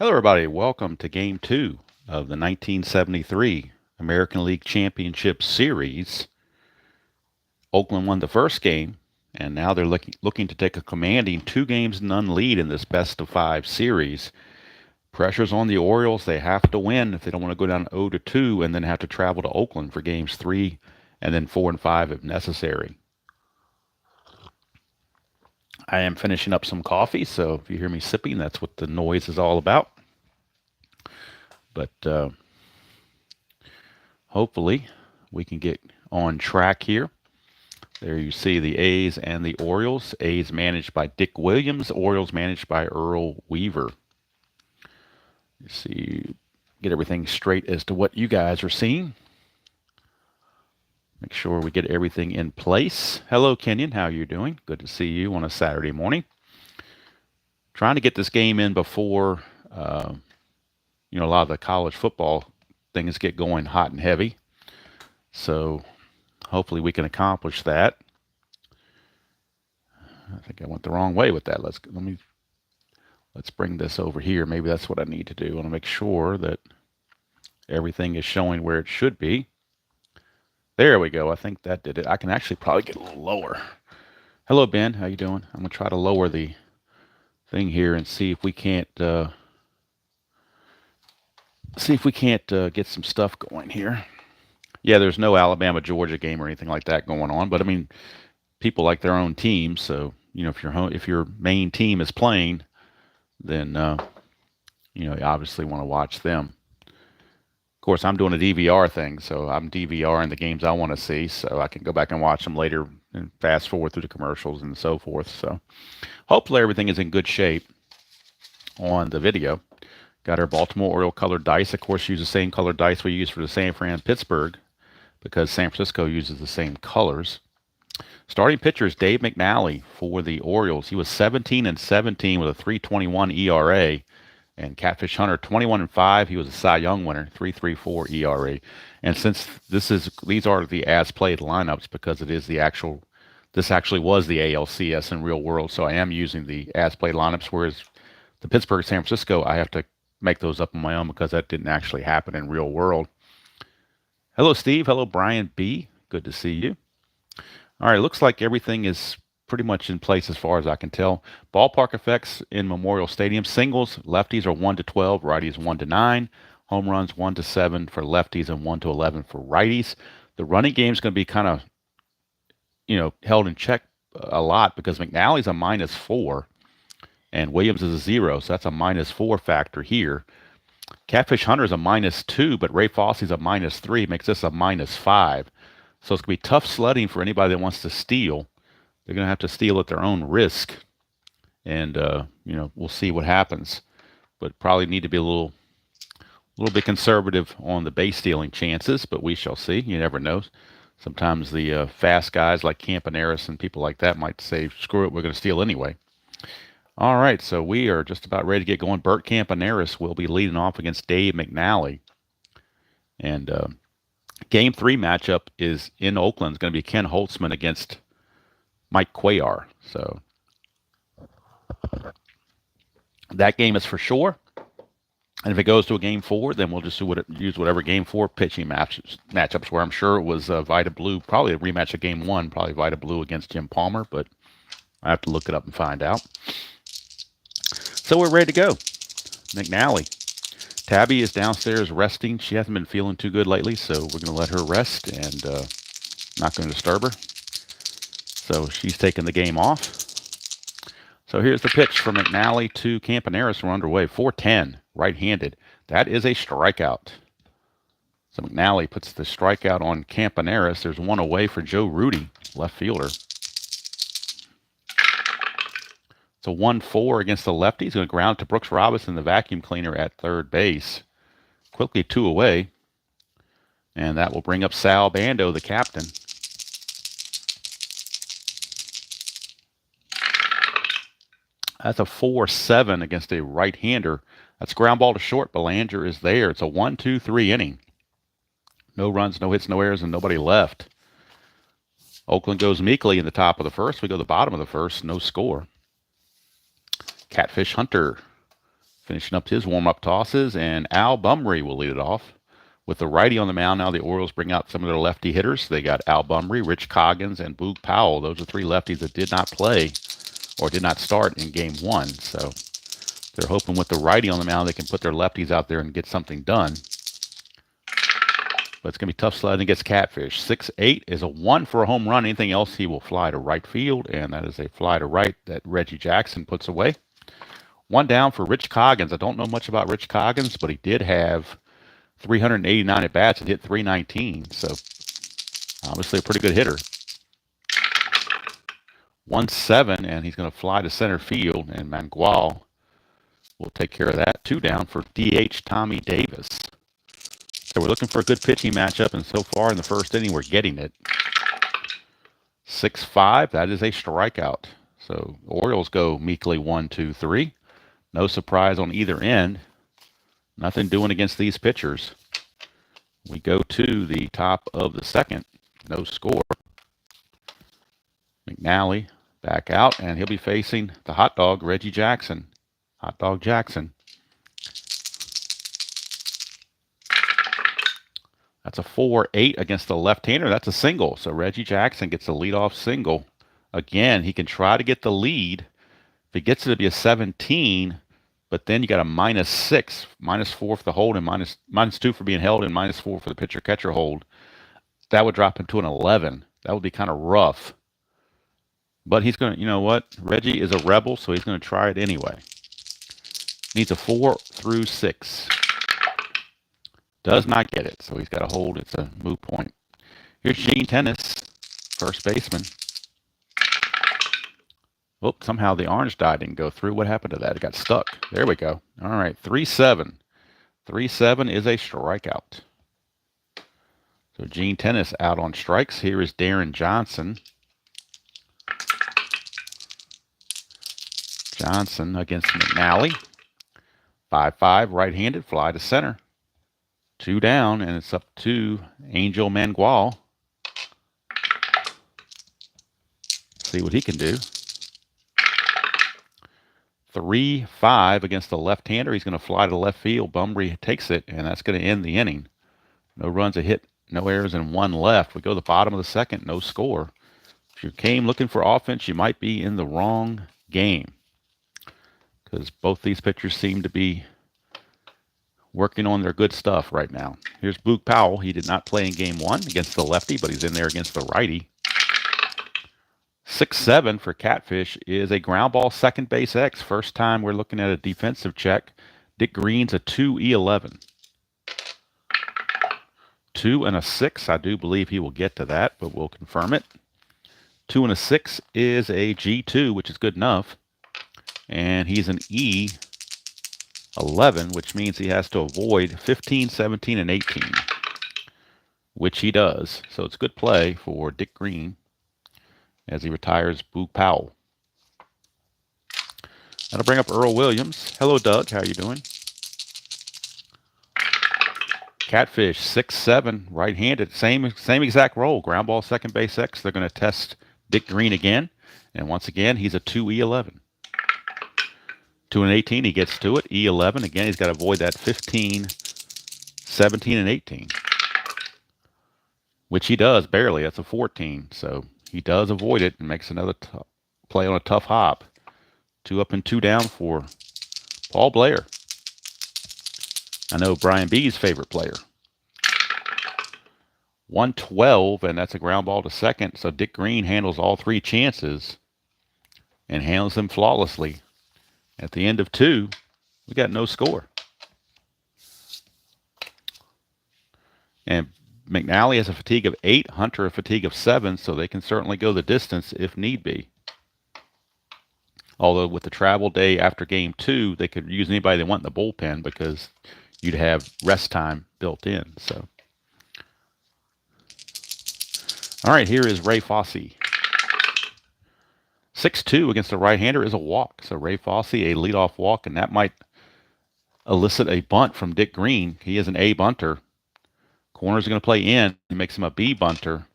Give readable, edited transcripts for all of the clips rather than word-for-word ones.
Hello, everybody. Welcome to Game 2 of the 1973 American League Championship Series. Oakland won the first game, and now they're looking to take a commanding 2-games-to-none lead in this best-of-5 series. Pressure's on the Orioles. They have to win if they don't want to go down 0-2 and then have to travel to Oakland for Games 3 and then 4 and 5 if necessary. I am finishing up some coffee, so if you hear me sipping, that's what the noise is all about. But hopefully we can get on track here. There you see the A's and the Orioles. A's managed by Dick Williams, Orioles managed by Earl Weaver. You see, get everything straight as to what you guys are seeing. Make sure we get everything in place. Hello, Kenyon. How are you doing? Good to see you on a Saturday morning. Trying to get this game in before, a lot of the college football things get going hot and heavy. So hopefully we can accomplish that. I think I went the wrong way with that. Let's bring this over here. Maybe that's what I need to do. I want to make sure that everything is showing where it should be. There we go. I think that did it. I can actually probably get a little lower. Hello, Ben. How you doing? I'm going to try to lower the thing here and see if we can't get some stuff going here. Yeah, there's no Alabama-Georgia game or anything like that going on, but I mean, people like their own teams, so if your main team is playing, then you obviously want to watch them. Of course, I'm doing a DVR thing, so I'm DVRing the games I want to see, so I can go back and watch them later and fast forward through the commercials and so forth. So hopefully everything is in good shape on the video. Got our Baltimore Oriole colored dice. Of course, use the same colored dice we use for the San Fran Pittsburgh because San Francisco uses the same colors. Starting pitcher is Dave McNally for the Orioles. He was 17-17 with a 3.21 ERA. And Catfish Hunter, 21-5. He was a Cy Young winner, 3.34 ERA. And since these are the as-played lineups because this actually was the ALCS in real world, so I am using the as-played lineups, whereas the Pittsburgh, San Francisco, I have to make those up on my own because that didn't actually happen in real world. Hello, Steve. Hello, Brian B. Good to see you. All right, looks like everything is pretty much in place as far as I can tell. Ballpark effects in Memorial Stadium. Singles, lefties are 1-12, righties 1-9. Home runs 1-7 for lefties and 1-11 for righties. The running game is going to be kind of, held in check a lot because McNally's a -4 and Williams is a 0, so that's a -4 factor here. Catfish Hunter is a -2, but Ray Fosse's a -3, makes this a -5. So it's going to be tough sledding for anybody that wants to steal. They're going to have to steal at their own risk. And, we'll see what happens. But probably need to be a little bit conservative on the base stealing chances, but we shall see. You never know. Sometimes the fast guys like Campaneris and people like that might say, screw it, we're going to steal anyway. All right, so we are just about ready to get going. Bert Campaneris will be leading off against Dave McNally. And Game 3 matchup is in Oakland. It's going to be Ken Holtzman against Mike Cuellar. So that game is for sure. And if it goes to a Game 4, then we'll just use whatever Game 4 pitching matchups where I'm sure it was Vita Blue, probably a rematch of Game 1, probably Vita Blue against Jim Palmer, but I have to look it up and find out. So we're ready to go. McNally. Tabby is downstairs resting. She hasn't been feeling too good lately, so we're going to let her rest and not going to disturb her. So she's taking the game off. So here's the pitch from McNally to Campaneris. We're underway. 4-10, right-handed. That is a strikeout. So McNally puts the strikeout on Campaneris. There's one away for Joe Rudy, left fielder. It's a 1-4 against the lefty. He's going to ground to Brooks Robinson, the vacuum cleaner at third base. Quickly 2 away. And that will bring up Sal Bando, the captain. That's a 4-7 against a right-hander. That's ground ball to short. Belanger is there. It's a 1-2-3 inning. No runs, no hits, no errors, and nobody left. Oakland goes meekly in the top of the first. We go to the bottom of the first. No score. Catfish Hunter Finishing up his warm-up tosses, and Al Bumry will lead it off. With the righty on the mound now, the Orioles bring out some of their lefty hitters. They got Al Bumry, Rich Coggins, and Boog Powell. Those are three lefties that did not play or did not start in Game 1. So they're hoping with the righty on the mound they can put their lefties out there and get something done. But it's going to be tough sledding against Catfish. 6-8 is a 1 for a home run. Anything else, he will fly to right field, and that is a fly to right that Reggie Jackson puts away. One down for Rich Coggins. I don't know much about Rich Coggins, but he did have 389 at-bats and hit 319, so obviously a pretty good hitter. 1-7, and he's going to fly to center field, and McNally will take care of that. 2 down for DH Tommy Davis. So we're looking for a good pitching matchup, and so far in the first inning, we're getting it. 6-5, that is a strikeout. So the Orioles go meekly 1-2-3. No surprise on either end. Nothing doing against these pitchers. We go to the top of the second. No score. McNally back out, and he'll be facing the hot dog, Reggie Jackson. Hot dog Jackson. That's a 4-8 against the left-hander. That's a single. So Reggie Jackson gets a leadoff single. Again, he can try to get the lead. If he gets it to be a 17, but then you got a -6, -4 for the hold, and -2 for being held, and -4 for the pitcher-catcher hold. That would drop into an 11. That would be kind of rough. But he's going to, you know what? Reggie is a rebel, so he's going to try it anyway. Needs a 4 through 6. Does not get it, so he's got to hold. It's a moot point. Here's Gene Tennis, first baseman. Oh, somehow the orange die didn't go through. What happened to that? It got stuck. There we go. All right, 3-7. 3-7 is a strikeout. So Gene Tennis out on strikes. Here is Darren Johnson. Johnson against McNally. 5-5, right-handed, fly to center. 2 down, and it's up to Angel McNally. See what he can do. 3-5 against the left-hander. He's going to fly to left field. Bumry takes it, and that's going to end the inning. No runs, a hit, no errors, and 1 left. We go to the bottom of the second, no score. If you came looking for offense, you might be in the wrong game, because both these pitchers seem to be working on their good stuff right now. Here's Boog Powell. He did not play in Game 1 against the lefty, but he's in there against the righty. 6-7 for Catfish is a ground ball second base X. First time we're looking at a defensive check. Dick Green's a 2-11. 2 and a 6. I do believe he will get to that, but we'll confirm it. 2 and a 6 is a G2, which is good enough. And he's an E11, which means he has to avoid 15, 17, and 18, which he does. So it's good play for Dick Green as he retires Boog Powell. That'll bring up Earl Williams. Hello, Doug. How you doing? Catfish, 6-7, right-handed. Same exact role. Ground ball, second base X. They're going to test Dick Green again. And once again, he's a 2-E11. 2 and 18, he gets to it. E11, again, he's got to avoid that 15, 17, and 18. Which he does, barely. That's a 14. So he does avoid it and makes another play on a tough hop. 2 up and 2 down for Paul Blair. I know Brian B's favorite player. 112, and that's a ground ball to second. So Dick Green handles all 3 chances and handles them flawlessly. At the end of 2, we got no score. And McNally has a fatigue of 8, Hunter a fatigue of 7, so they can certainly go the distance if need be. Although with the travel day after Game 2, they could use anybody they want in the bullpen because you'd have rest time built in. So, all right, here is Ray Fosse. 6-2 against the right-hander is a walk. So Ray Fosse, a leadoff walk, and that might elicit a bunt from Dick Green. He is an A bunter. Corner's going to play in. He makes him a B bunter.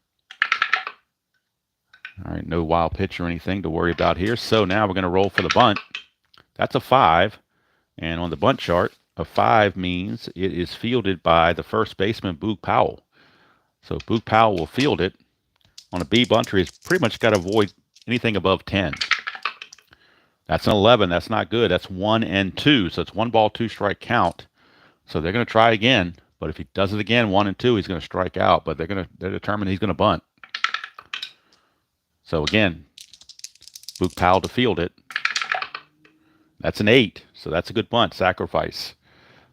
All right, no wild pitch or anything to worry about here. So now we're going to roll for the bunt. That's a 5. And on the bunt chart, a 5 means it is fielded by the first baseman, Boog Powell. So Boog Powell will field it. On a B bunter, he's pretty much got to avoid anything above 10. That's an 11. That's not good. That's 1 and 2. So it's 1 ball, 2 strike count. So they're going to try again. But if he does it again, 1 and 2, he's going to strike out. But they're determined he's going to bunt. So again, Boog Powell to field it. That's an 8. So that's a good bunt. Sacrifice.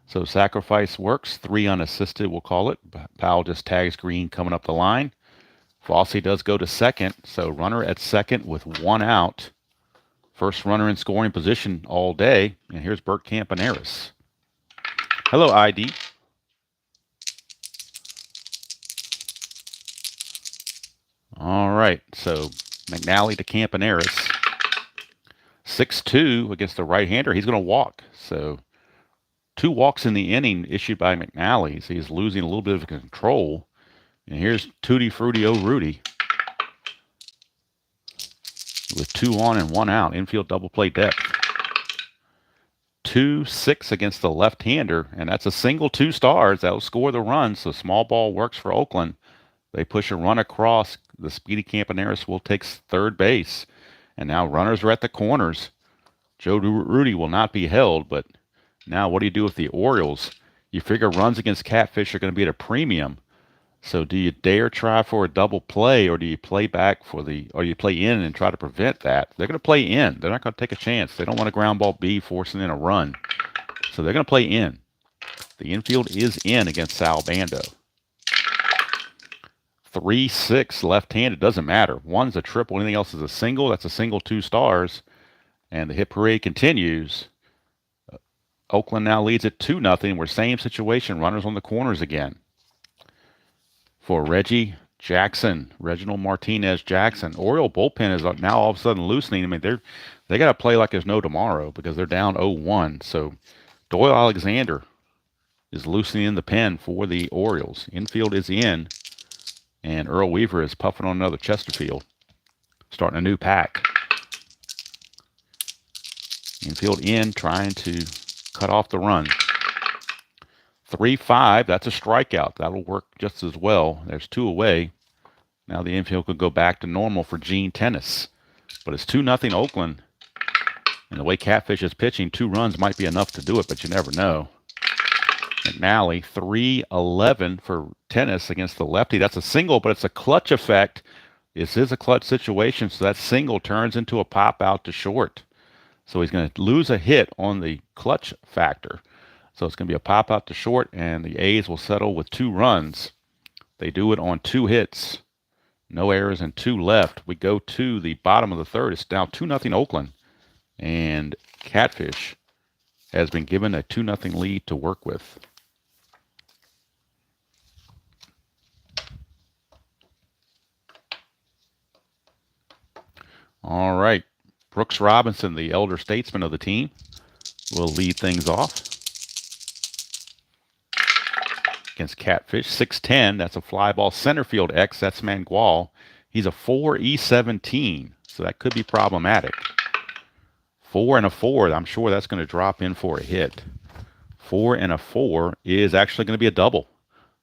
So sacrifice works. 3 unassisted, we'll call it. Powell just tags green coming up the line. Fossey does go to second. So runner at second with 1 out. First runner in scoring position all day. And here's Bert Campaneris. Hello, ID. All right. So McNally to Campaneris. 6-2 against the right-hander. He's going to walk. So 2 walks in the inning issued by McNally. So he's losing a little bit of control. And here's Tutti Frutti Rudy. With 2 on and 1 out. Infield double play depth. 2-6 against the left-hander. And that's a single 2 stars. That'll score the run. So small ball works for Oakland. They push a run across. The speedy Campaneris will take third base. And now runners are at the corners. Joe Rudy will not be held. But now what do you do with the Orioles? You figure runs against Catfish are going to be at a premium. So do you dare try for a double play, or do you play back or you play in and try to prevent that? They're going to play in. They're not going to take a chance. They don't want a ground ball B forcing in a run. So they're going to play in. The infield is in against Sal Bando. 3-6 left-handed. Doesn't matter. 1's a triple. Anything else is a single. That's a single 2 stars. And the hit parade continues. Oakland now leads at 2-0. We're same situation. Runners on the corners again. For Reggie Jackson, Reginald Martinez Jackson. Oriole bullpen is now all of a sudden loosening. I mean, they got to play like there's no tomorrow because they're down 0-1. So Doyle Alexander is loosening the pen for the Orioles. Infield is in, and Earl Weaver is puffing on another Chesterfield, starting a new pack. Infield in, trying to cut off the run. 3-5, that's a strikeout. That'll work just as well. There's 2 away. Now the infield could go back to normal for Gene Tennis. But it's 2-0 Oakland. And the way Catfish is pitching, 2 runs might be enough to do it, but you never know. McNally, 3-11 for Tennis against the lefty. That's a single, but it's a clutch effect. This is a clutch situation, so that single turns into a pop out to short. So he's going to lose a hit on the clutch factor. So it's going to be a pop out to short, and the A's will settle with 2 runs. They do it on 2 hits. No errors and 2 left. We go to the bottom of the third. It's now 2-0 Oakland. And Catfish has been given a 2-0 lead to work with. All right. Brooks Robinson, the elder statesman of the team, will lead things off. Against Catfish, 6-10. That's a fly ball. Center field X. That's Mangual. He's a 4-E-17, so that could be problematic. 4 and a 4. I'm sure that's going to drop in for a hit. 4 and a 4 is actually going to be a double.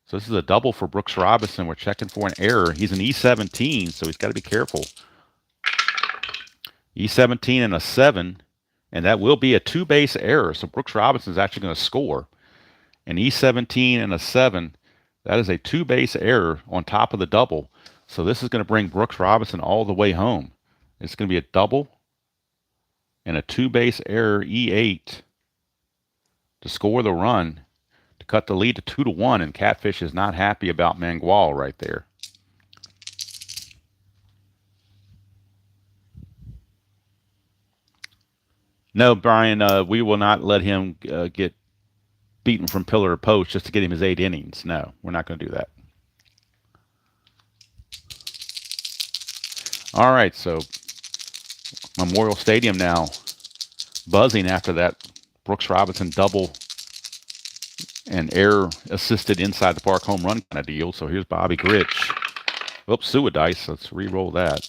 So this is a double for Brooks Robinson. We're checking for an error. He's an E-17, so he's got to be careful. E-17 and a 7, and that will be a 2-base error. So Brooks Robinson is actually going to score. An E-17 and a 7, that is a 2-base error on top of the double. So this is going to bring Brooks Robinson all the way home. It's going to be a double and a 2-base error E8 to score the run, to cut the lead to 2-1, and Catfish is not happy about Mangual right there. No, Brian, we will not let him get beaten from pillar to post just to get him his 8 innings. No, we're not going to do that. All right, so Memorial Stadium now buzzing after that Brooks Robinson double and error assisted inside the park home run kind of deal. So here's Bobby Grich. Oops, Suidice. Let's re-roll that.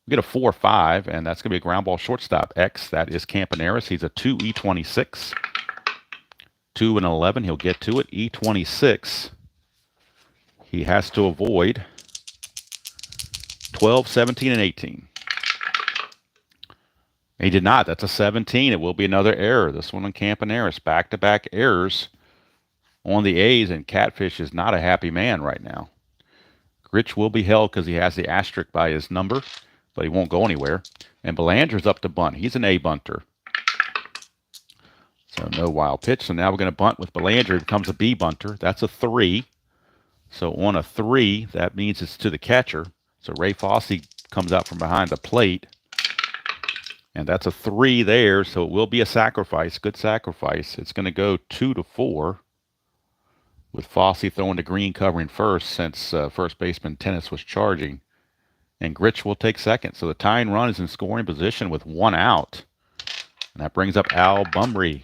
We get a 4-5, and that's going to be a ground ball shortstop. X, that is Campaneris. He's a 2E26. 2 and 11, he'll get to it. E26, he has to avoid 12, 17, and 18. He did not. That's a 17. It will be another error. This one on Campaneris. Back-to-back errors on the A's, and Catfish is not a happy man right now. Grich will be held because he has the asterisk by his number, but he won't go anywhere. And Belanger's up to bunt. He's an A bunter. So no wild pitch. So now we're going to bunt with Belanger. It becomes a B bunter. That's a 3. So on a 3, that means it's to the catcher. So Ray Fosse comes out from behind the plate. And that's a 3 there, so it will be a sacrifice. Good sacrifice. It's going to go 2-4 with Fosse throwing the green covering first since first baseman Tennis was charging. And Grich will take second. So the tying run is in scoring position with 1 out. And that brings up Al Bumry.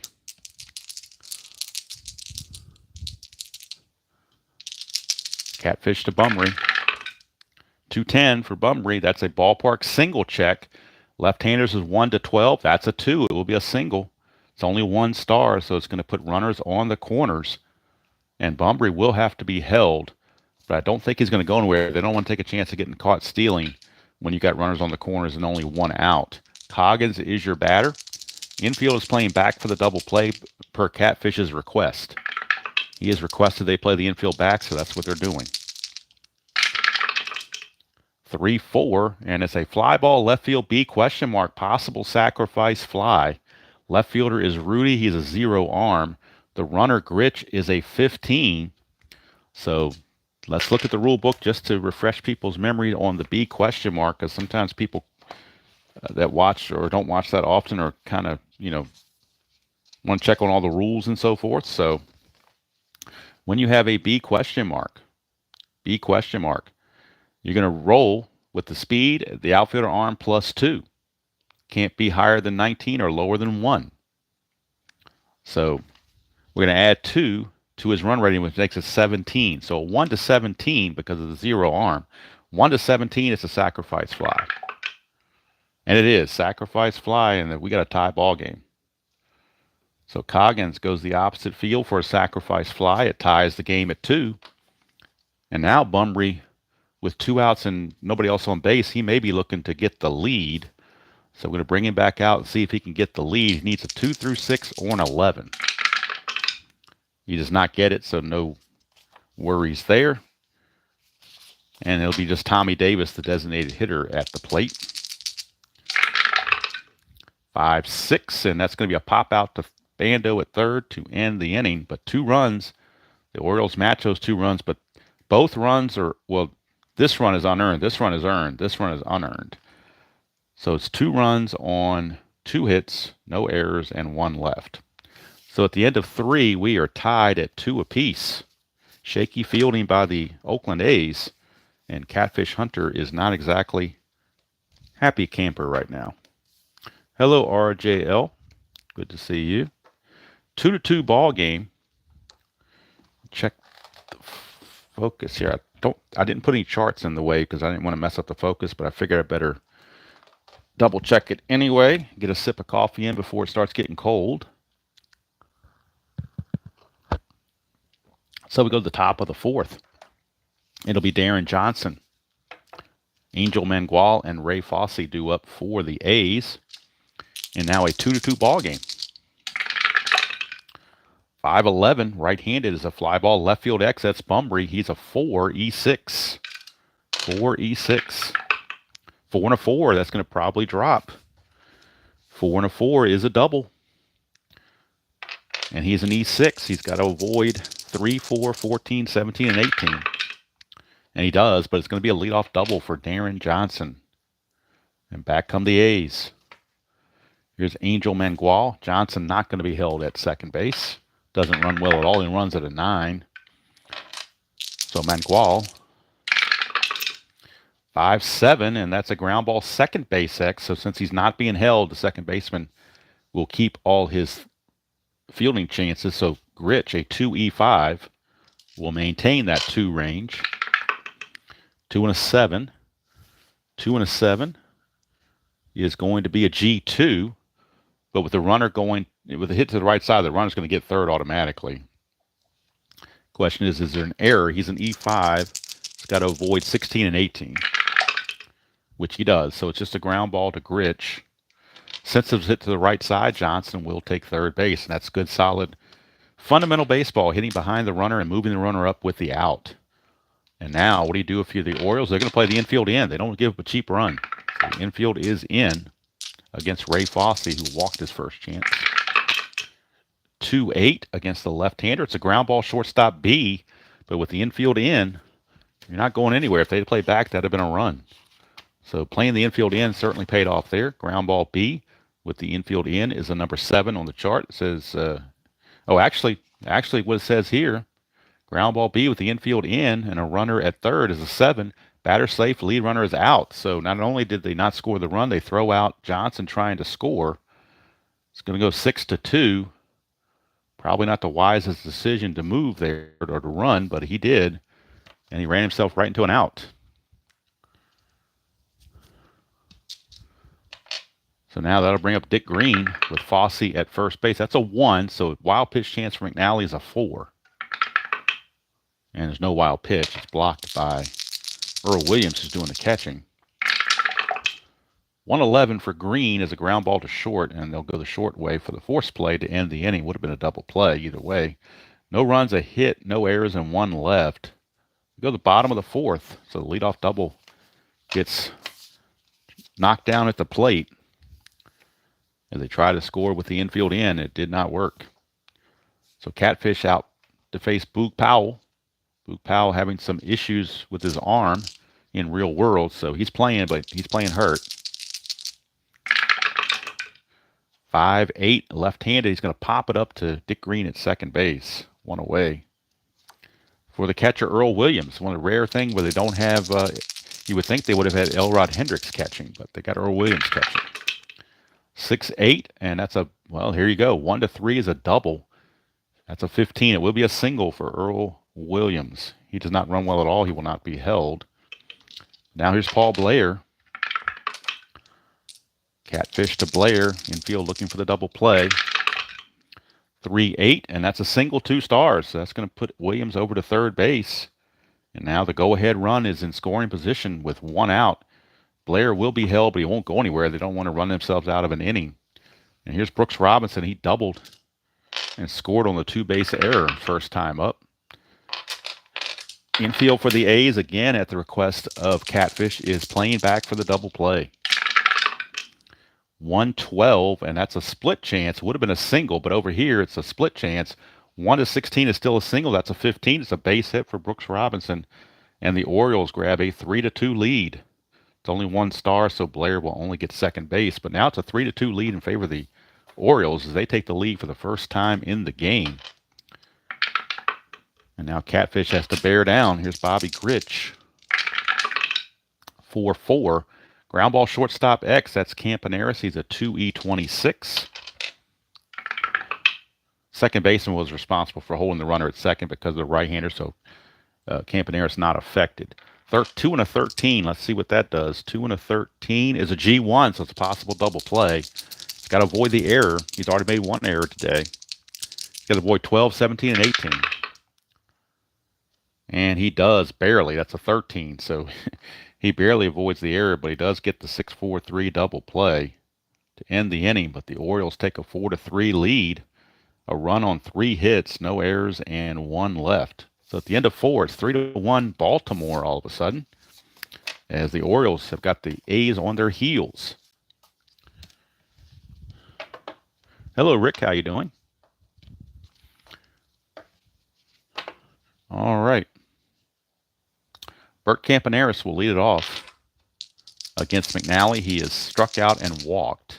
Catfish to Bumry. 210 for Bumry. That's a ballpark single check. Left-handers is 1-12. That's a 2. It will be a single. It's only 1 star, so it's going to put runners on the corners. And Bumry will have to be held, but I don't think he's going to go anywhere. They don't want to take a chance of getting caught stealing when you got runners on the corners and only 1 out. Coggins is your batter. Infield is playing back for the double play per Catfish's request. He has requested they play the infield back, so that's what they're doing. 3-4, and it's a fly ball left field B ? Possible sacrifice fly. Left fielder is Rudy. He's a 0 arm. The runner Grich is a 15. So let's look at the rule book just to refresh people's memory on the B ? Because sometimes people that watch or don't watch that often are kind of, want to check on all the rules and so forth. So when you have a B ? You're going to roll with the speed, the outfielder arm +2. Can't be higher than 19 or lower than 1. So we're going to add 2 to his run rating, which makes it 17. So 1-17 because of the 0 arm. 1-17 is a sacrifice fly. And it is sacrifice fly, and we got a tie ball game. So Coggins goes the opposite field for a sacrifice fly. It ties the game at 2. And now Bumry, with 2 outs and nobody else on base, he may be looking to get the lead. So we're going to bring him back out and see if he can get the lead. He needs a 2 through 6 or an 11. He does not get it, so no worries there. And it'll be just Tommy Davis, the designated hitter, at the plate. 5-6, and that's going to be a pop out to Bando at third to end the inning. But 2 runs. The Orioles match those 2 runs, but both runs are, well, this run is unearned. This run is earned. This run is unearned. So it's 2 runs on 2 hits, no errors, and 1 left. So at the end of 3, we are tied at 2 apiece. Shaky fielding by the Oakland A's, and Catfish Hunter is not exactly happy camper right now. Hello, RJL. Good to see you. 2-2 ball game. Check the focus here. I didn't put any charts in the way because I didn't want to mess up the focus, but I figured I better double check it anyway. Get a sip of coffee in before it starts getting cold. So we go to the top of the 4th. It'll be Darren Johnson, Angel Mangual, and Ray Fosse due up for the A's. And now a 2-2 ball game. 5-11, right-handed is a fly ball, left field X. That's Bumry. He's a 4E6. 4E6. 4-4, that's going to probably drop. 4-4 is a double. And he's an E6. He's got to avoid 3, 4, 14, 17, and 18. And he does, but it's going to be a leadoff double for Darren Johnson. And back come the A's. Here's Angel Mangual. Johnson not going to be held at second base. Doesn't run well at all. He runs at a 9. So Mangual, 5-7, and that's a ground ball second base X. So since he's not being held, the second baseman will keep all his fielding chances. So Grich, a 2E5, will maintain that 2 range. 2-7. 2-7. is going to be a G2, but with the runner going, with a hit to the right side, the runner's going to get third automatically. Question is there an error? He's an E5. He's got to avoid 16 and 18, which he does. So it's just a ground ball to Gritch. Since it was hit to the right side, Johnson will take third base, and that's good, solid, fundamental baseball, hitting behind the runner and moving the runner up with the out. And now, what do you do if you're the Orioles? They're going to play the infield in. They don't give up a cheap run. So the infield is in against Ray Fosse, who walked his first chance. 2-8 against the left-hander. It's a ground ball, shortstop B, but with the infield in, you're not going anywhere. If they play back, that'd have been a run. So playing the infield in certainly paid off there. Ground ball B with the infield in is a number 7 on the chart. It says, actually, what it says here, ground ball B with the infield in and a runner at third is a 7. Batter safe, lead runner is out. So not only did they not score the run, they throw out Johnson trying to score. It's going to go 6-2. Probably not the wisest decision to move there or to run, but he did. And he ran himself right into an out. So now that'll bring up Dick Green with Fosse at first base. That's a 1, so wild pitch chance for McNally is a 4. And there's no wild pitch. It's blocked by Earl Williams, who's doing the catching. 111 for Green is a ground ball to short, and they'll go the short way for the force play to end the inning. Would have been a double play either way. No runs, a hit, no errors, and 1 left. We go to the bottom of the 4th, so the leadoff double gets knocked down at the plate. As they try to score with the infield in, it did not work. So Catfish out to face Boog Powell. Boog Powell having some issues with his arm in real world, so he's playing, but he's playing hurt. 5-8, left-handed. He's going to pop it up to Dick Green at second base. 1 away. For the catcher, Earl Williams. One of the rare things where they don't have, you would think they would have had Elrod Hendricks catching, but they got Earl Williams catching. 6-8, and that's here you go. 1-3 is a double. That's a 15. It will be a single for Earl Williams. He does not run well at all. He will not be held. Now here's Paul Blair. Catfish to Blair. Infield looking for the double play. 3-8, and that's a single, 2 stars. So that's going to put Williams over to third base. And now the go-ahead run is in scoring position with 1 out. Blair will be held, but he won't go anywhere. They don't want to run themselves out of an inning. And here's Brooks Robinson. He doubled and scored on the 2-base error first time up. Infield for the A's, again at the request of Catfish, is playing back for the double play. 112, and that's a split chance. Would have been a single, but over here it's a split chance. 1-16 is still a single. That's a 15. It's a base hit for Brooks Robinson. And the Orioles grab a 3-2 lead. It's only 1 star, so Blair will only get second base. But now it's a 3-2 lead in favor of the Orioles as they take the lead for the first time in the game. And now Catfish has to bear down. Here's Bobby Gritch. 4-4. Ground ball shortstop X. That's Campaneris. He's a 2E26. Second baseman was responsible for holding the runner at second because of the right-hander, so Campaneris not affected. 2-13. Let's see what that does. 2-13 is a G1, so it's a possible double play. He's got to avoid the error. He's already made 1 error today. He's got to avoid 12, 17, and 18. And he does barely. That's a 13. So he barely avoids the error, but he does get the 6-4-3 double play to end the inning. But the Orioles take a 4-3 lead. A run on 3 hits, no errors, and 1 left. So at the end of 4, it's 3-1 Baltimore all of a sudden, as the Orioles have got the A's on their heels. Hello, Rick. How you doing? All right. Bert Campaneris will lead it off against McNally. He is struck out and walked.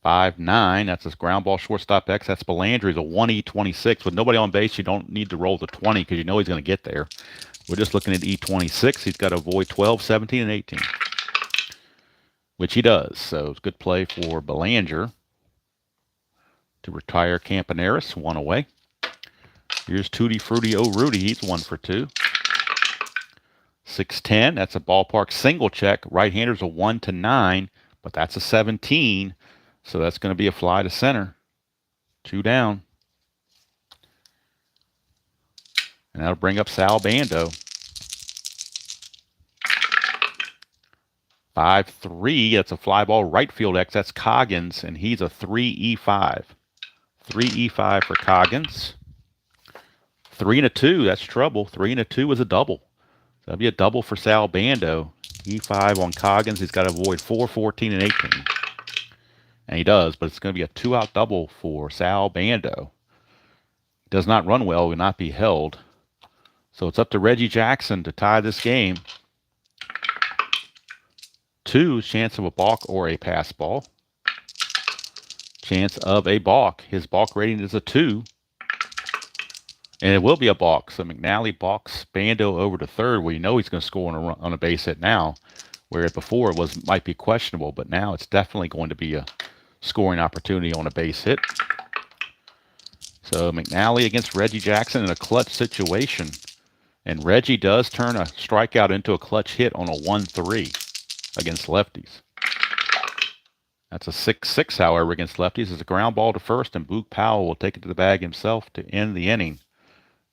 5-9. That's his ground ball shortstop X. That's Belanger. He's a 1E26. With nobody on base, you don't need to roll the 20 because you know he's going to get there. We're just looking at E26. He's got to avoid 12, 17, and 18, which he does. So it's a good play for Belanger to retire Campaneris. 1 away. Here's Tutti Frutti O'Rudy. He's 1 for 2. 6-10, that's a ballpark single check. Right-hander's a 1-9, but that's a 17. So that's going to be a fly to center. 2 down. And that'll bring up Sal Bando. 5-3, that's a fly ball right field X. That's Coggins, and he's a 3-E-5. 3-E-5 for Coggins. 3-2, that's trouble. 3-2 is a double. So that'll be a double for Sal Bando. E5 on Coggins. He's got to avoid 4, 14, and 18. And he does, but it's going to be a 2-out double for Sal Bando. Does not run well, will not be held. So it's up to Reggie Jackson to tie this game. 2, chance of a balk or a pass ball. Chance of a balk. His balk rating is a 2. And it will be a balk. So McNally balks Bando over to third. Well, you know he's going to score on a base hit now, where before it might be questionable, but now it's definitely going to be a scoring opportunity on a base hit. So McNally against Reggie Jackson in a clutch situation. And Reggie does turn a strikeout into a clutch hit on a 1-3 against lefties. That's a 6-6, however, against lefties. It's a ground ball to first, and Boog Powell will take it to the bag himself to end the inning.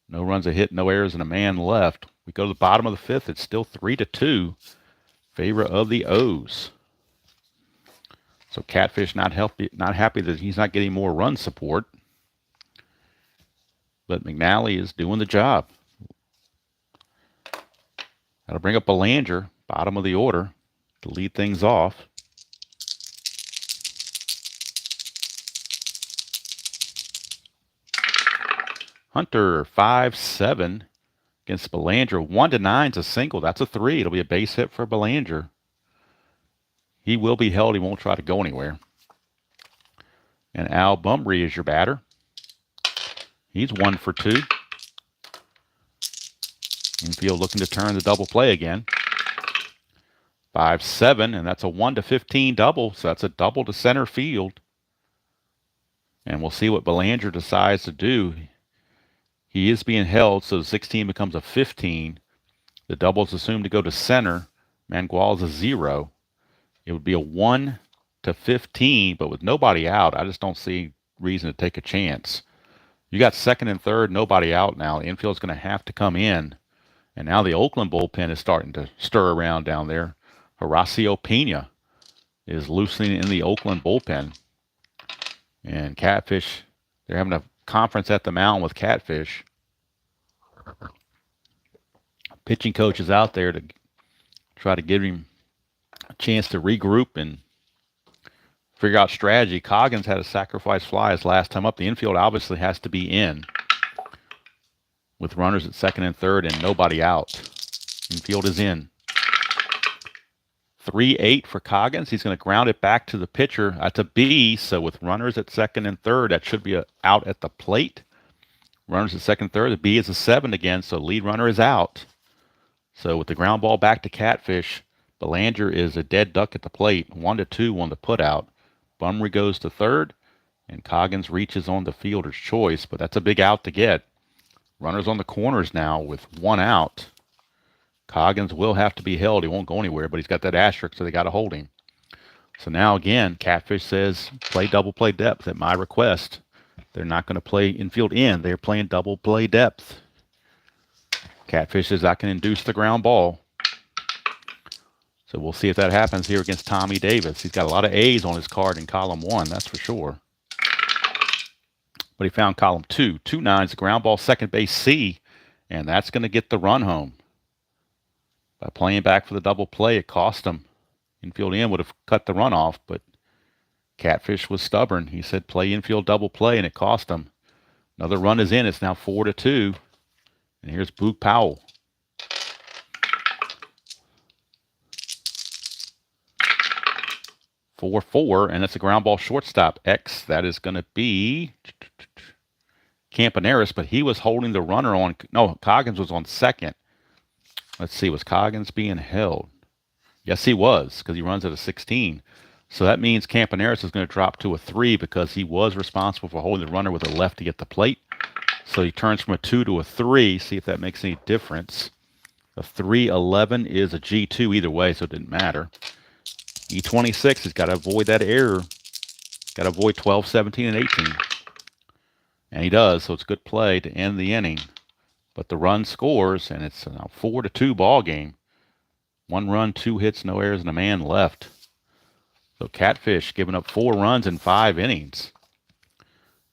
No runs a hit, no errors, and a man left. We go to the bottom of the fifth. It's still 3-2. Favor of the O's. So Catfish not happy that he's not getting more run support. But McNally is doing the job. That'll bring up Belanger, bottom of the order, to lead things off. Hunter, 5-7 against Belanger. 1-9 is a single. That's a 3. It'll be a base hit for Belanger. He will be held. He won't try to go anywhere. And Al Bumry is your batter. He's 1 for 2. Infield looking to turn the double play again. 5-7, and that's a 1-15 double. So that's a double to center field. And we'll see what Belanger decides to do. He is being held, so the 16 becomes a 15. The double is assumed to go to center. Mangual is a 0. It would be a 1-15, but with nobody out, I just don't see reason to take a chance. You got second and third, nobody out now. The infield's going to have to come in. And now the Oakland bullpen is starting to stir around down there. Horacio Pena is loosening in the Oakland bullpen. And Catfish, they're having a conference at the mound with Catfish. Pitching coach is out there to try to give him a chance to regroup and figure out strategy. Coggins had a sacrifice fly his last time up. The infield obviously has to be in with runners at second and third and nobody out. Infield is in. 3-8 for Coggins. He's going to ground it back to the pitcher. That's a B, so with runners at second and third, that should be out at the plate. Runners at second and third, the B is a 7 again, so lead runner is out. So with the ground ball back to Catfish, Belanger is a dead duck at the plate. 1-2 on the put out. Bumry goes to third, and Coggins reaches on the fielder's choice, but that's a big out to get. Runners on the corners now with 1 out. Coggins will have to be held. He won't go anywhere, but he's got that asterisk, so they got to hold him. So now again, Catfish says play double play depth at my request. They're not going to play infield in. They're playing double play depth. Catfish says I can induce the ground ball. So we'll see if that happens here against Tommy Davis. He's got a lot of A's on his card in column 1, that's for sure. But he found column 2. 2-9's the ground ball, second base C, and that's going to get the run home. By playing back for the double play, it cost him. Infield in would have cut the run off, but Catfish was stubborn. He said play infield double play, and it cost him. Another run is in. It's now 4-2. And here's Boog Powell. (4-4), and it's a ground ball shortstop. X, that is going to be Campaneris, but he was holding the runner on. No, Coggins was on second. Let's see, was Coggins being held? Yes, he was, because he runs at a 16. So that means Campaneris is going to drop to a 3 because he was responsible for holding the runner with a lefty at the plate. So he turns from a 2 to a 3. See if that makes any difference. The 311 is a G2 either way, so it didn't matter. E26 has got to avoid that error. Got to avoid 12, 17, and 18. And he does, so it's good play to end the inning. But the run scores, and it's a 4-2 ball game. 1 run, 2 hits, no errors, and a man left. So Catfish giving up 4 runs in 5 innings.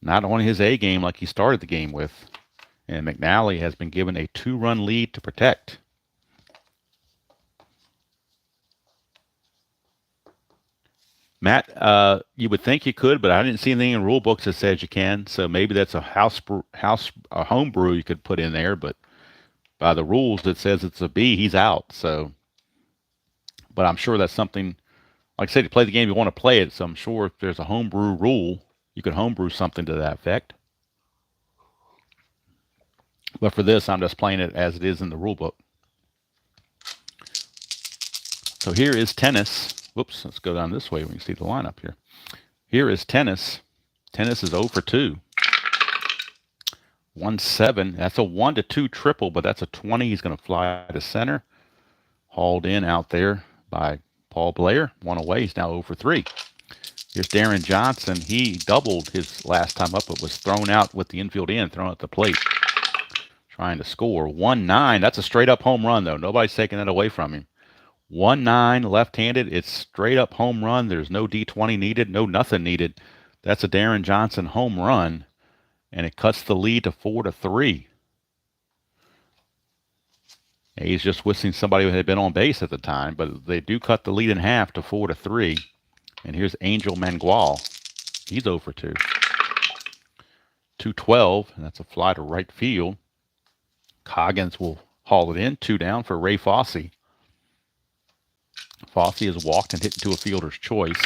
Not on his A game like he started the game with. And McNally has been given a 2-run lead to protect. Matt, you would think you could, but I didn't see anything in rule books that says you can. So maybe that's a home brew you could put in there. But by the rules, it says it's a B. He's out. So, but I'm sure that's something. Like I said, you play the game, you want to play it. So I'm sure if there's a home brew rule, you could home brew something to that effect. But for this, I'm just playing it as it is in the rule book. So here is tennis. Whoops, let's go down this way. We can see the lineup here. Here is tennis. Tennis is 0 for 2. 1-7. That's a 1-2 triple, but that's a 20. He's going to fly to center. Hauled in out there by Paul Blair. 1 away. He's now 0 for 3. Here's Darren Johnson. He doubled his last time up, but was thrown out with the infield in, thrown at the plate. Trying to score. 1-9. That's a straight up home run, though. Nobody's taking that away from him. 1-9 left-handed. It's straight up home run. There's no D20 needed, no nothing needed. That's a Darren Johnson home run, and it cuts the lead to 4-3. He's just whistling somebody who had been on base at the time, but they do cut the lead in half to 4-3. And here's Angel Mangual. He's 0 for 2. 2-12, and that's a fly to right field. Coggins will haul it in. 2 down for Ray Fosse. Fosse has walked and hit into a fielder's choice.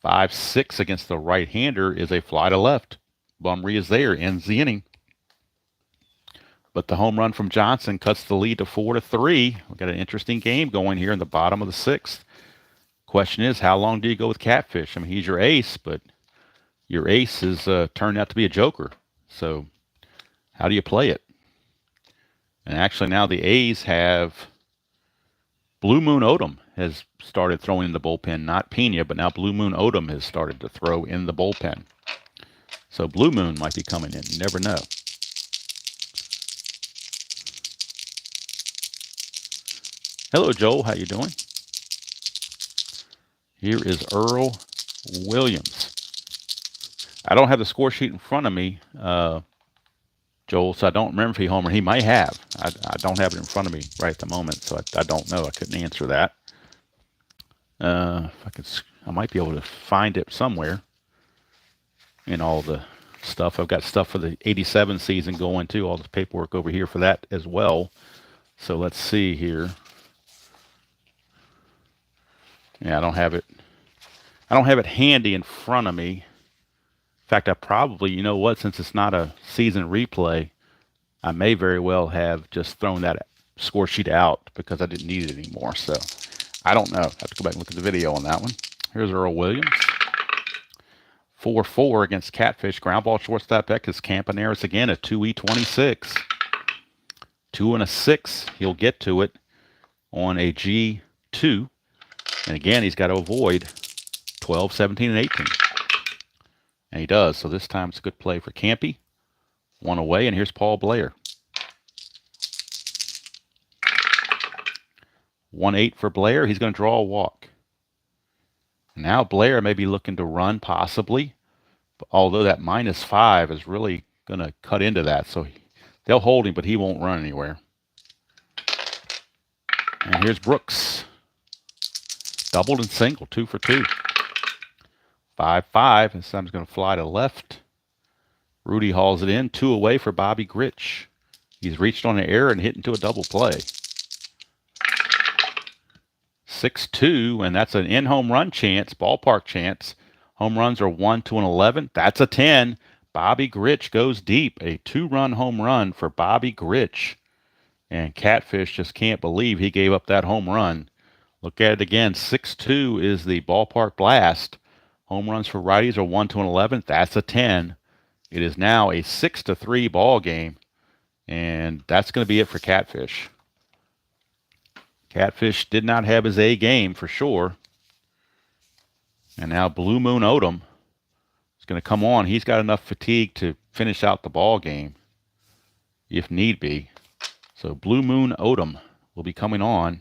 5-6 against the right-hander is a fly to left. Bumry is there, ends the inning. But the home run from Johnson cuts the lead to 4-3. We've got an interesting game going here in the bottom of the 6th. Question is, how long do you go with Catfish? I mean, he's your ace, but your ace has turned out to be a joker. So how do you play it? And actually now the A's have Blue Moon Odom has started throwing in the bullpen, not Pena, but now Blue Moon Odom has started to throw in the bullpen. So Blue Moon might be coming in. You never know. Hello, Joel. How you doing? Here is Earl Williams. I don't have the score sheet in front of me, Joel, so I don't remember if he homered. He might have. I don't have it in front of me right at the moment, so I don't know. I couldn't answer that. If I could, I might be able to find it somewhere in all the stuff. I've got stuff for the 87 season going too. All the paperwork over here for that as well. So let's see here. Yeah, I don't have it. I don't have it handy in front of me. In fact, I probably, you know what, since it's not a season replay, I may very well have just thrown that score sheet out because I didn't need it anymore. So I don't know. I have to go back and look at the video on that one. Here's Earl Williams. 4-4 against Catfish. Ground ball shortstop deck is Campaneris again at 2E26. 2 and a 6. He'll get to it on a G2. And again, he's got to avoid 12, 17, and 18. And he does. So this time it's a good play for Campy. 1 away, and here's Paul Blair. 1-8 for Blair. He's going to draw a walk. Now Blair may be looking to run possibly, although that -5 is really going to cut into that. So they'll hold him, but he won't run anywhere. And here's Brooks. Doubled and single, 2 for 2. 5-5. This time he's going to fly to left. Rudy hauls it in. 2 away for Bobby Gritch. He's reached on an error and hit into a double play. 6-2, and that's an in-home run chance, ballpark chance. Home runs are 1 to an 11. That's a 10. Bobby Gritch goes deep. A 2-run home run for Bobby Gritch. And Catfish just can't believe he gave up that home run. Look at it again. 6-2 is the ballpark blast. Home runs for righties are 1 to an 11. That's a 10. It is now a 6-3 ball game. And that's going to be it for Catfish. Catfish did not have his A game for sure. And now Blue Moon Odom is going to come on. He's got enough fatigue to finish out the ball game if need be. So Blue Moon Odom will be coming on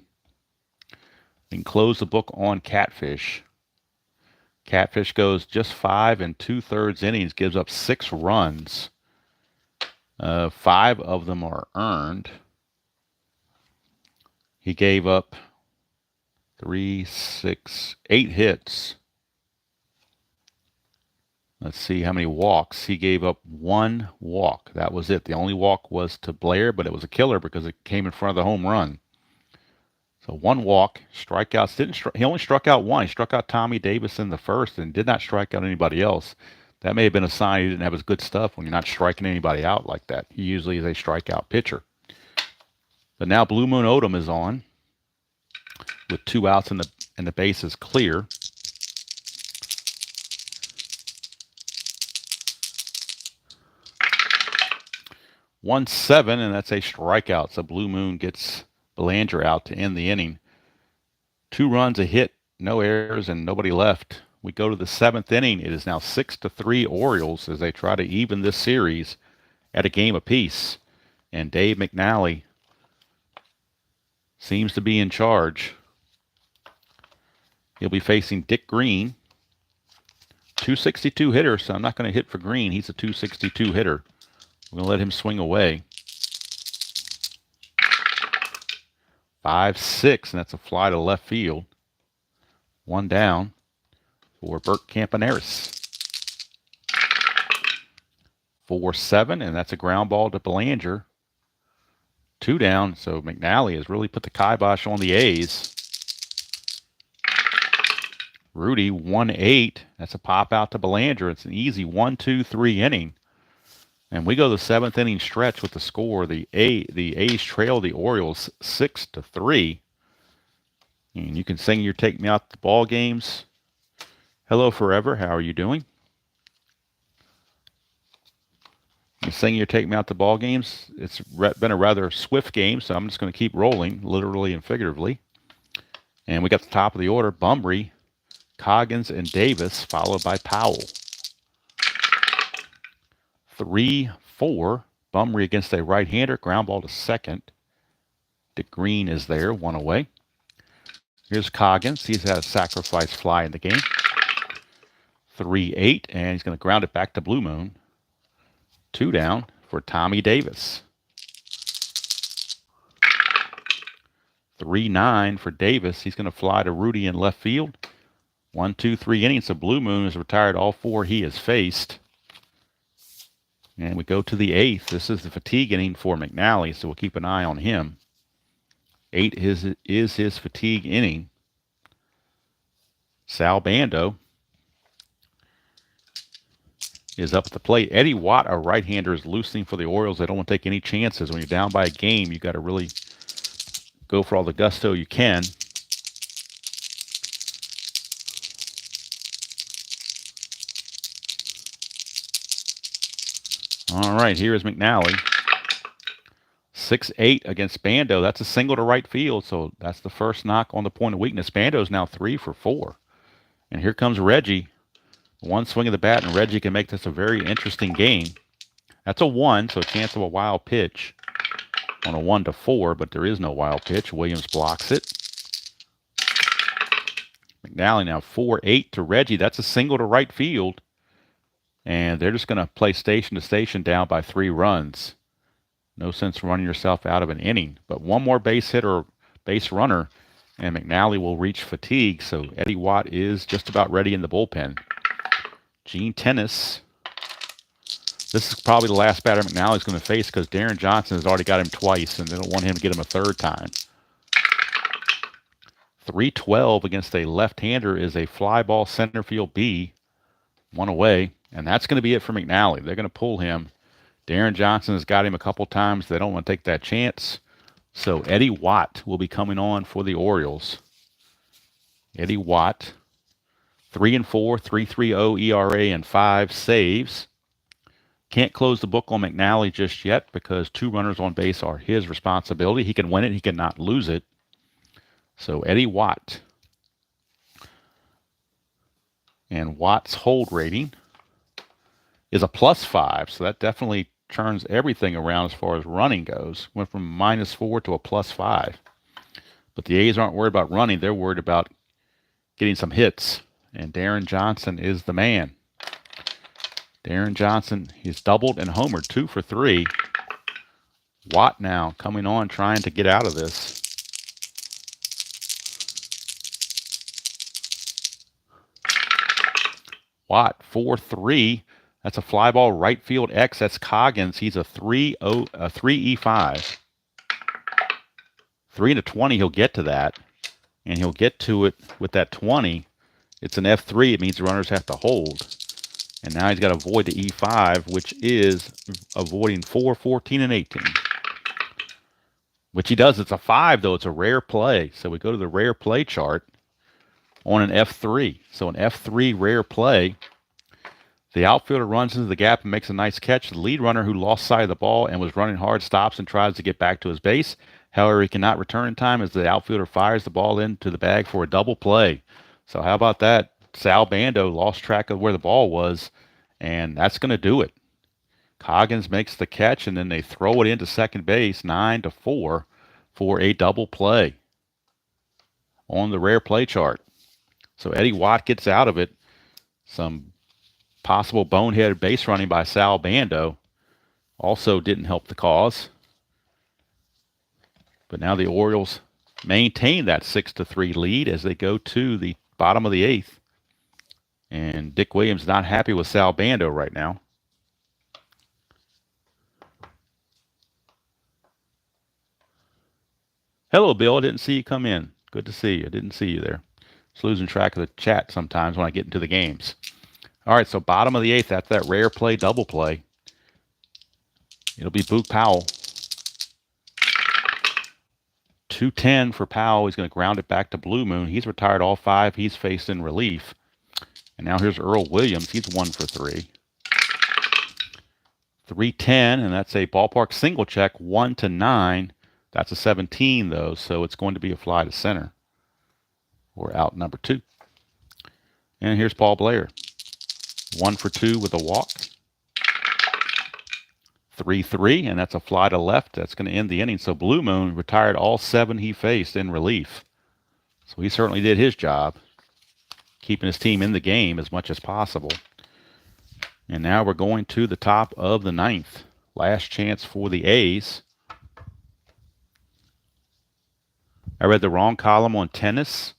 and close the book on Catfish. Catfish goes just 5 2/3 innings, gives up 6 runs. 5 of them are earned. He gave up 3, 6, 8 hits. Let's see how many walks. He gave up 1 walk. That was it. The only walk was to Blair, but it was a killer because it came in front of the home run. So 1 walk, strikeouts. He only struck out 1. He struck out Tommy Davis in the first and did not strike out anybody else. That may have been a sign he didn't have his good stuff when you're not striking anybody out like that. He usually is a strikeout pitcher. But now Blue Moon Odom is on with 2 outs and the base is clear. One 7, and that's a strikeout. So Blue Moon gets Belanger out to end the inning. 2 runs, a hit, no errors, and nobody left. We go to the 7th inning. It is now 6-3 Orioles as they try to even this series at a game apiece. And Dave McNally seems to be in charge. He'll be facing Dick Green, 262 hitter, so I'm not going to hit for Green. He's a 262 hitter. We're going to let him swing away. 5-6, and that's a fly to left field. 1 down for Bert Campaneris. 4-7, and that's a ground ball to Belanger. 2 down, so McNally has really put the kibosh on the A's. Rudy, 1-8. That's a pop out to Belanger. It's an easy 1-2-3 inning. And we go to the 7th inning stretch with the score. The A's trail the Orioles 6-3. And you can sing your Take Me Out the Ball games. Hello Forever, how are you doing? You sing your Take Me Out the Ball games. It's been a rather swift game, so I'm just going to keep rolling, literally and figuratively. And we got the top of the order, Bumry, Coggins, and Davis, followed by Powell. 3-4, Bumry against a right-hander, ground ball to second. Dick Green is there, 1 away. Here's Coggins. He's had a sacrifice fly in the game. 3-8, and he's going to ground it back to Blue Moon. 2 down for Tommy Davis. 3-9 for Davis. He's going to fly to Rudy in left field. 1-2-3 innings. So Blue Moon has retired all 4 he has faced. And we go to the 8th. This is the fatigue inning for McNally, so we'll keep an eye on him. 8 is his fatigue inning. Sal Bando is up at the plate. Eddie Watt, a right-hander, is loosening for the Orioles. They don't want to take any chances. When you're down by a game, you got to really go for all the gusto you can. All right, here is McNally. 6-8 against Bando. That's a single to right field, so that's the first knock on the point of weakness. Bando's now 3 for 4. And here comes Reggie. 1 swing of the bat, and Reggie can make this a very interesting game. That's a 1, so a chance of a wild pitch on a 1-4, but there is no wild pitch. Williams blocks it. McNally now 4-8 to Reggie. That's a single to right field. And they're just going to play station to station down by 3 runs. No sense running yourself out of an inning. But 1 more base hit or base runner, and McNally will reach fatigue. So Eddie Watt is just about ready in the bullpen. Gene Tennis. This is probably the last batter McNally's going to face because Darren Johnson has already got him twice, and they don't want him to get him a 3rd time. 3-12 against a left-hander is a fly ball center field B. 1 away. And that's going to be it for McNally. They're going to pull him. Darren Johnson has got him a couple times. They don't want to take that chance. So Eddie Watt will be coming on for the Orioles. Eddie Watt, 3-4, 3.30 ERA, and 5 saves. Can't close the book on McNally just yet because 2 runners on base are his responsibility. He can win it. He cannot lose it. So Eddie Watt. And Watt's hold rating is a +5. So that definitely turns everything around as far as running goes. Went from -4 to a +5. But the A's aren't worried about running. They're worried about getting some hits. And Darren Johnson is the man. Darren Johnson, he's doubled and homered, 2 for 3. Watt now coming on, trying to get out of this. Watt, 4-3. That's a fly ball right field X. That's Coggins. He's a 3-E5. 3 to 20, he'll get to that. And he'll get to it with that 20. It's an F3. It means the runners have to hold. And now he's got to avoid the E5, which is avoiding 4, 14, and 18. Which he does. It's a 5, though. It's a rare play. So we go to the rare play chart on an F3. So an F3 rare play. The outfielder runs into the gap and makes a nice catch. The lead runner, who lost sight of the ball and was running hard, stops and tries to get back to his base. However, he cannot return in time as the outfielder fires the ball into the bag for a double play. So how about that? Sal Bando lost track of where the ball was, and that's going to do it. Coggins makes the catch, and then they throw it into second base, 9-4, for a double play on the rare play chart. So Eddie Watt gets out of it. Some possible boneheaded base running by Sal Bando also didn't help the cause. But now the Orioles maintain that 6-3 lead as they go to the bottom of the 8th. And Dick Williams not happy with Sal Bando right now. Hello, Bill. I didn't see you come in. Good to see you. I didn't see you there. Just losing track of the chat sometimes when I get into the games. All right, so bottom of the 8th. That's that rare play, double play. It'll be Boog Powell. 2-10 for Powell. He's going to ground it back to Blue Moon. He's retired all 5 he's faced in relief. And now here's Earl Williams. He's 1 for 3. 3-10, and that's a ballpark single check, 1-9. That's a 17, though, so it's going to be a fly to center. Or out number 2. And here's Paul Blair. 1 for 2 with a walk. 3-3, and that's a fly to left. That's going to end the inning. So Blue Moon retired all 7 he faced in relief. So he certainly did his job, keeping his team in the game as much as possible. And now we're going to the top of the 9th. Last chance for the A's. I read the wrong column on tennis.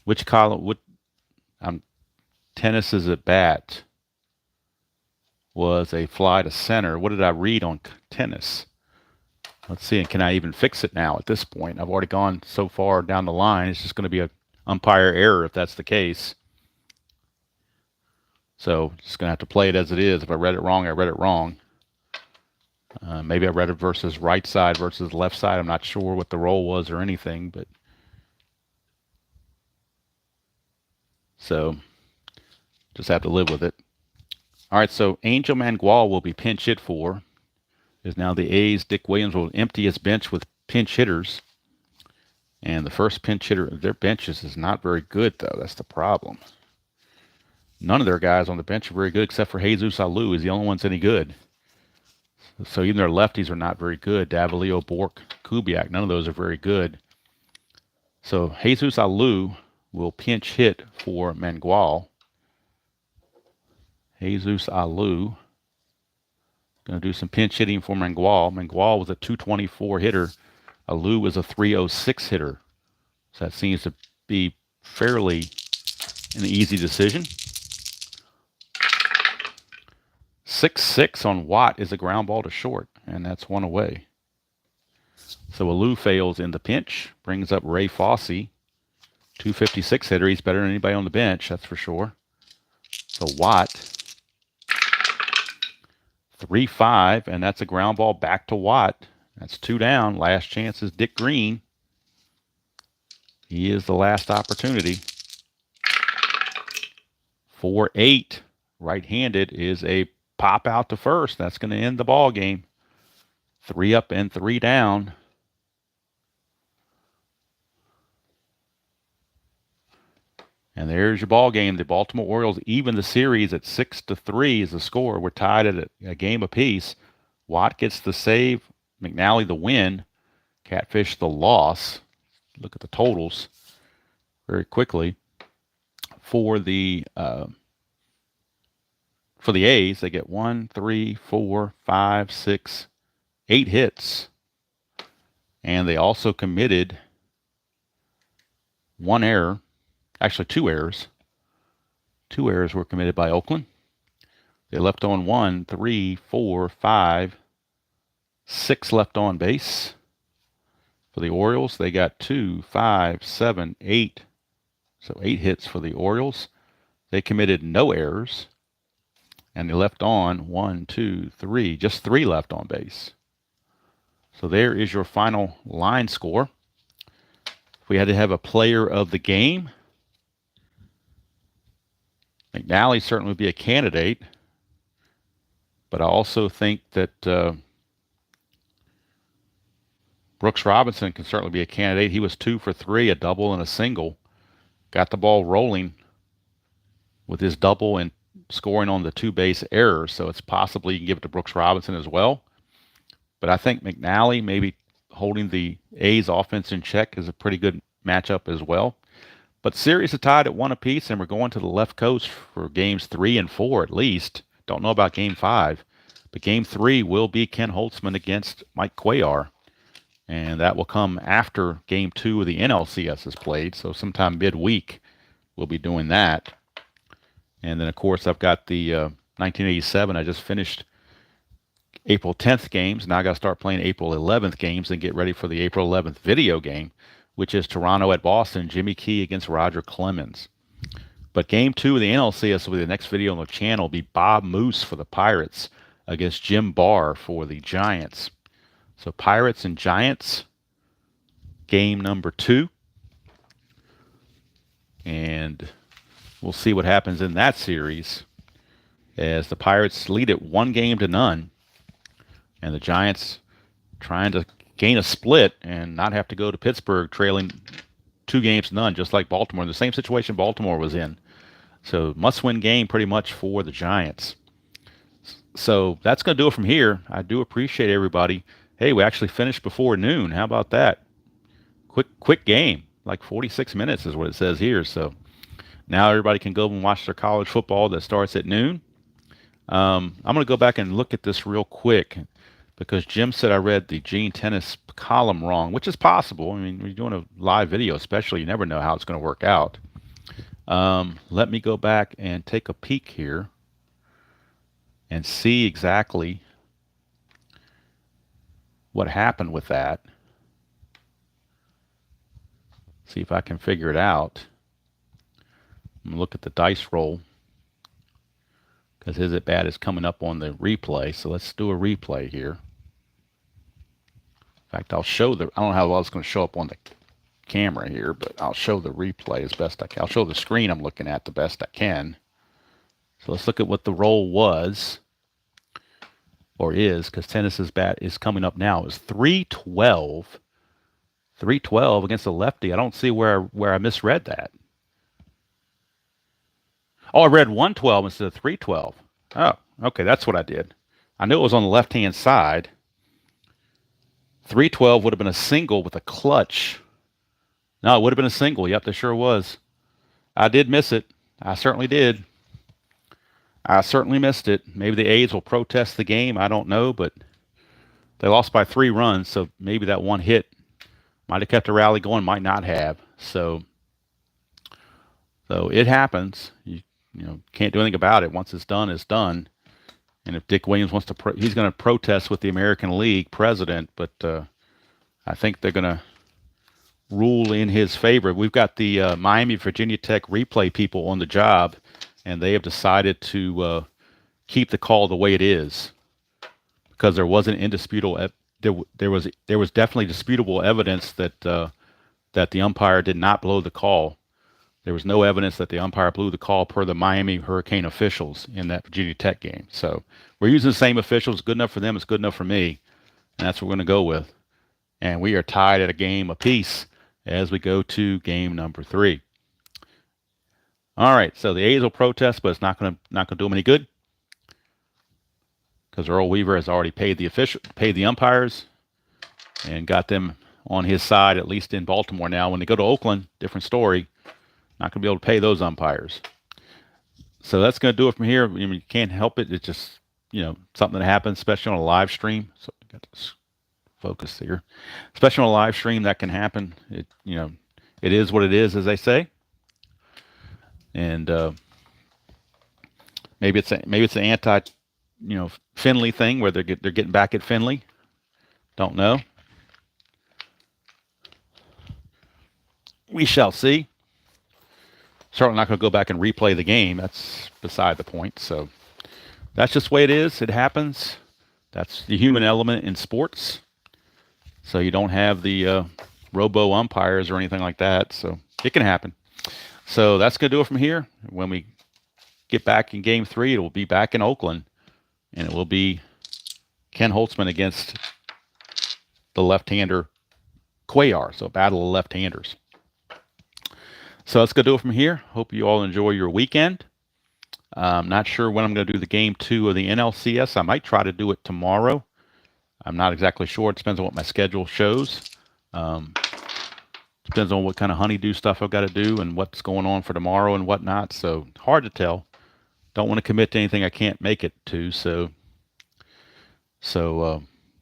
Which column? Tennis is at bat. Was a fly to center. What did I read on tennis? Let's see. Can I even fix it now at this point? I've already gone so far down the line. It's just going to be an umpire error if that's the case. So just going to have to play it as it is. If I read it wrong, I read it wrong. Maybe I read it versus right side versus left side. I'm not sure what the roll was or anything, but so just have to live with it. All right, so Angel Mangual will be pinch hit for. Is now the A's. Dick Williams will empty his bench with pinch hitters. And the first pinch hitter of their benches is not very good, though. That's the problem. None of their guys on the bench are very good except for Jesus Alou. He's the only one that's any good. So even their lefties are not very good. Davalillo, Bork, Kubiak, none of those are very good. So Jesus Alou will pinch hit for Mangual. Jesus Alou going to do some pinch hitting for Mangual. Mangual was a 224 hitter. Alou was a 306 hitter. So that seems to be fairly an easy decision. 6-6 on Watt is a ground ball to short, and that's 1 away. So Alou fails in the pinch, brings up Ray Fosse, 256 hitter. He's better than anybody on the bench, that's for sure. So Watt, 3-5, and that's a ground ball back to Watt. That's 2 down. Last chance is Dick Green. He is the last opportunity. 4-8, right-handed, is a pop out to first. That's going to end the ball game. 3 up and 3 down. And there's your ball game. The Baltimore Orioles even the series at 6-3 is the score. We're tied at a game apiece. Watt gets the save, McNally the win, Catfish the loss. Look at the totals very quickly. For the A's, they get 1, 3, 4, 5, 6, 8 hits. And they also committed one error. Actually, 2 errors. 2 errors were committed by Oakland. They left on 1, 3, 4, 5, 6 left on base. For the Orioles, they got 2, 5, 7, 8. So 8 hits for the Orioles. They committed no errors. And they left on 1, 2, 3, just 3 left on base. So there is your final line score. If we had to have a player of the game, McNally certainly would be a candidate. But I also think that Brooks Robinson can certainly be a candidate. He was 2 for 3, a double and a single. Got the ball rolling with his double and scoring on the 2 base errors. So it's possible you can give it to Brooks Robinson as well. But I think McNally maybe holding the A's offense in check is a pretty good matchup as well. But series are tied at 1 apiece, and we're going to the left coast for games 3 and 4 at least. Don't know about game 5. But game 3 will be Ken Holtzman against Mike Cuellar. And that will come after game 2 of the NLCS is played. So sometime midweek we'll be doing that. And then, of course, I've got the 1987. I just finished April 10th games. Now I got to start playing April 11th games and get ready for the April 11th video game, which is Toronto at Boston, Jimmy Key against Roger Clemens. But game 2 of the NLCS will be the next video on the channel. Will be Bob Moose for the Pirates against Jim Barr for the Giants. So Pirates and Giants, game number 2. And we'll see what happens in that series as the Pirates lead it 1-0. And the Giants trying to gain a split and not have to go to Pittsburgh trailing 2-0, just like Baltimore. The same situation Baltimore was in. So must-win game pretty much for the Giants. So that's going to do it from here. I do appreciate everybody. Hey, we actually finished before noon. How about that? Quick game. Like 46 minutes is what it says here. So now everybody can go and watch their college football that starts at noon. I'm going to go back and look at this real quick because Jim said I read the Gene Tennis column wrong, which is possible. I mean, when you're doing a live video especially, you never know how it's going to work out. Let me go back and take a peek here and see exactly what happened with that. See if I can figure it out. I'm going to look at the dice roll because his at bat is coming up on the replay. So let's do a replay here. In fact, I'll show the, I don't know how well it's going to show up on the camera here, but I'll show the replay as best I can. I'll show the screen I'm looking at the best I can. So let's look at what the roll was, or is, because Tennis's bat is coming up now. It was 312. 312 against the lefty. I don't see where I misread that. Oh, I read 112 instead of 312. Oh, okay, that's what I did. I knew it was on the left-hand side. 312 would have been a single with a clutch. No, it would have been a single. Yep, there sure was. I did miss it. I certainly did. I certainly missed it. Maybe the A's will protest the game. I don't know, but they lost by 3 runs, so maybe that one hit might have kept the rally going, might not have. So it happens. You can't do anything about it. Once it's done, it's done. And if Dick Williams wants to, he's going to protest with the American League president, but I think they're going to rule in his favor. We've got the Miami Virginia Tech replay people on the job, and they have decided to keep the call the way it is because there wasn't indisputable. There was definitely disputable evidence that that the umpire did not blow the call. There was no evidence that the umpire blew the call per the Miami Hurricane officials in that Virginia Tech game. So we're using the same officials. Good enough for them. It's good enough for me. And that's what we're going to go with. And we are tied at a game apiece as we go to game number 3. All right, so the A's will protest, but it's not gonna do them any good because Earl Weaver has already paid the umpires, and got them on his side, at least in Baltimore. Now, when they go to Oakland, different story. Not going to be able to pay those umpires. So that's going to do it from here. I mean, you can't help it. It's just, something that happens, especially on a live stream. So I got this focus here. Especially on a live stream, that can happen. It is what it is, as they say. And maybe it's an anti, Finley thing where they're getting back at Finley. Don't know. We shall see. Certainly not going to go back and replay the game. That's beside the point. So that's just the way it is. It happens. That's the human element in sports. So you don't have the robo umpires or anything like that. So it can happen. So that's going to do it from here. When we get back in Game 3, it will be back in Oakland. And it will be Ken Holtzman against the left-hander Cuellar. So battle of left-handers. So that's going to do it from here. Hope you all enjoy your weekend. I'm not sure when I'm going to do the Game 2 of the NLCS. I might try to do it tomorrow. I'm not exactly sure. It depends on what my schedule shows. Depends on what kind of honeydew stuff I've got to do and what's going on for tomorrow and whatnot. So hard to tell. Don't want to commit to anything I can't make it to. So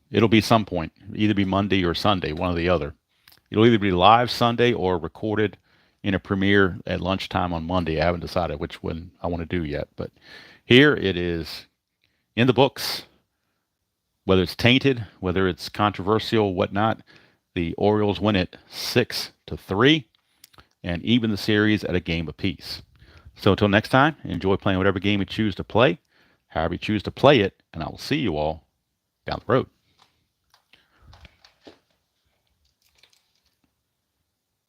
it'll be some point. Either be Monday or Sunday, one or the other. It'll either be live Sunday or recorded in a premiere at lunchtime on Monday. I haven't decided which one I want to do yet, but here it is in the books. Whether it's tainted, whether it's controversial, whatnot, the Orioles win it 6-3 and even the series at a game apiece. So until next time, enjoy playing whatever game you choose to play, however you choose to play it, and I will see you all down the road.